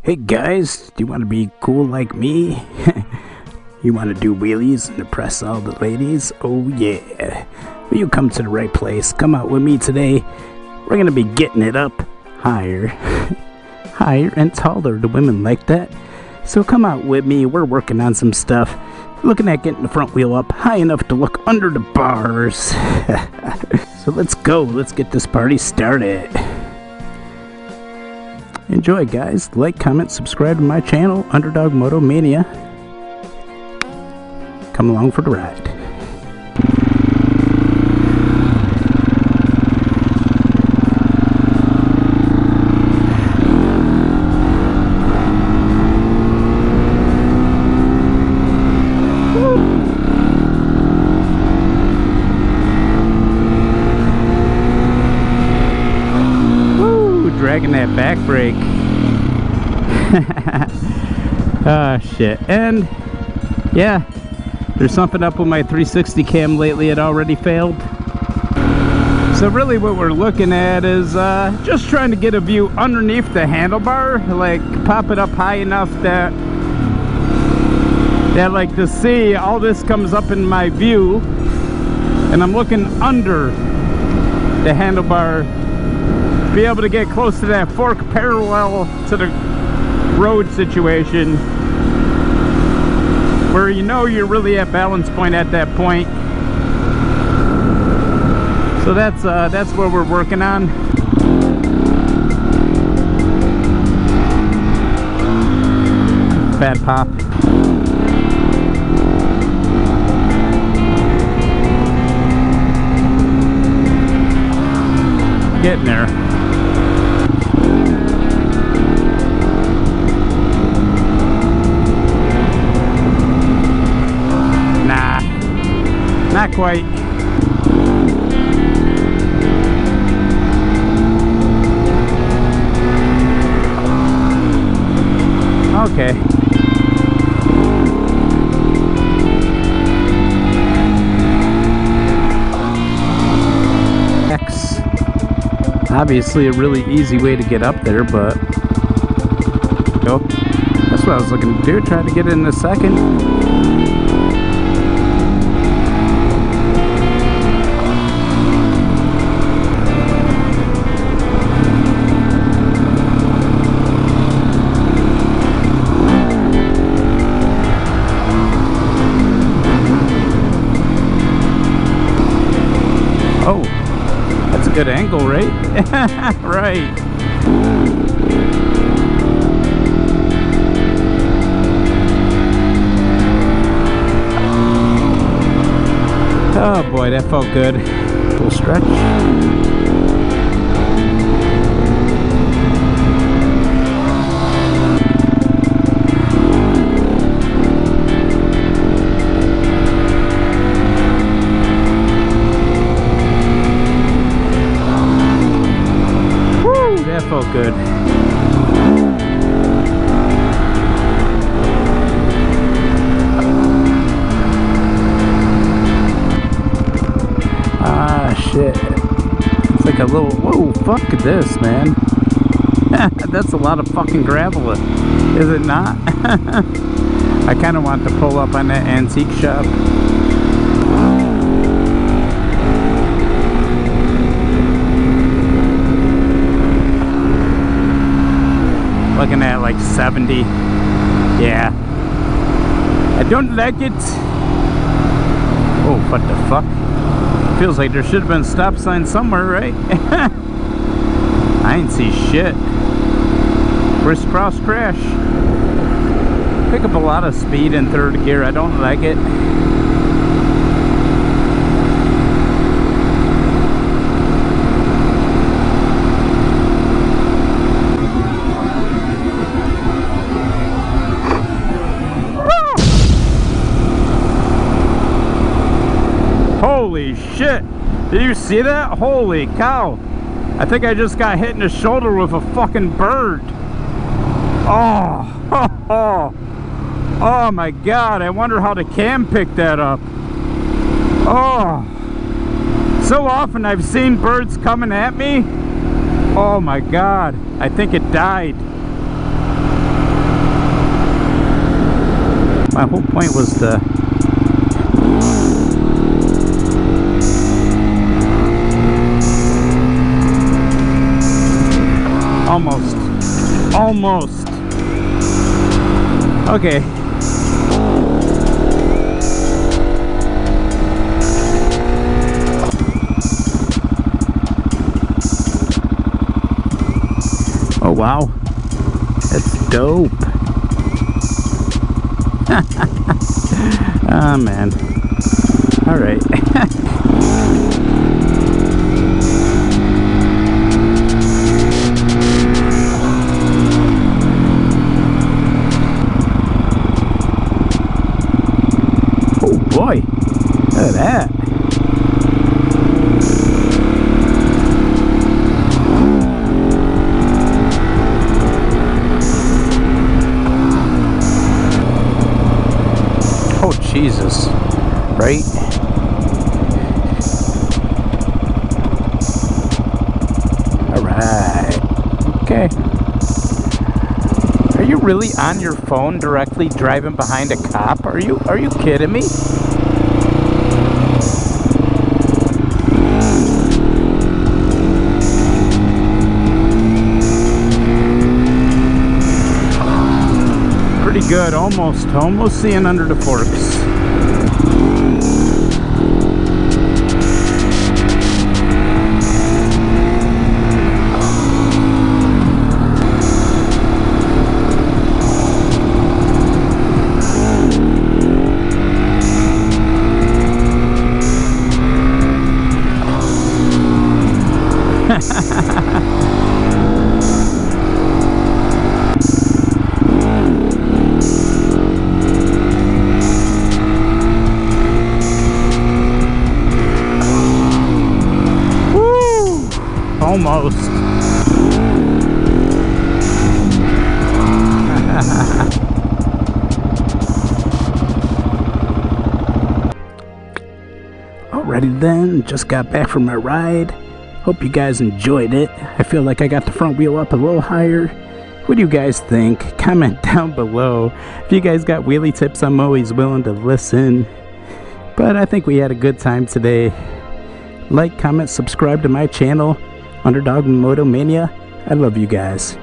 Hey guys, do you want to be cool like me? You want to do wheelies and impress all the ladies? Oh yeah. Well, you come to the right place. Come out with me today. We're going to be getting it up higher. Higher and taller. The women like that. So come out with me. We're working on some stuff. Looking at getting the front wheel up high enough to look under the bars. So let's go. Let's get this party started. Enjoy, guys. Like, comment, subscribe to my channel, Underdog Moto Mania. Come along for the ride. Dragging that back brake. Oh shit. And yeah, there's something up with my 360 cam lately. It already failed. So really what we're looking at is just trying to get a view underneath the handlebar, like pop it up high enough that like to see all this comes up in my view, and I'm looking under the handlebar, be able to get close to that fork parallel to the road situation where you know you're really at balance point at that point. So that's what we're working on. Bad pop. Getting there. Not quite. Okay. X. Obviously a really easy way to get up there, but oh, that's what I was looking to do. Try to get it in a second. Oh, that's a good angle, right? Right. Oh boy, that felt good. Little stretch. That felt good. Ah, shit. It's like a little, whoa, fuck this, man. That's a lot of fucking gravel, is it not? I kind of want to pull up on that antique shop. Looking at like 70. Yeah, I don't like it. Oh, what the fuck? Feels like there should have been a stop sign somewhere, right? I ain't see shit. Crisscross crash. Pick up a lot of speed in third gear. I don't like it. Holy shit, did you see that? Holy cow, I think I just got hit in the shoulder with a fucking bird. Oh my god, I wonder how the cam picked that up. Oh, so often I've seen birds coming at me. Oh my god, I think it died. My whole point was to... Almost. Almost. Okay. Oh wow. That's dope. Oh man. Alright. Oh boy. Look at that. Oh Jesus. Right? Alright. Okay. Are you really on your phone directly driving behind a cop? Are you kidding me? Pretty good, almost seeing under the forks. Almost. Alrighty then, just got back from my ride. Hope you guys enjoyed it. I feel like I got the front wheel up a little higher. What do you guys think? Comment down below. If you guys got wheelie tips, I'm always willing to listen. But I think we had a good time today. Like, comment, subscribe to my channel, Underdog Moto Mania. I love you guys.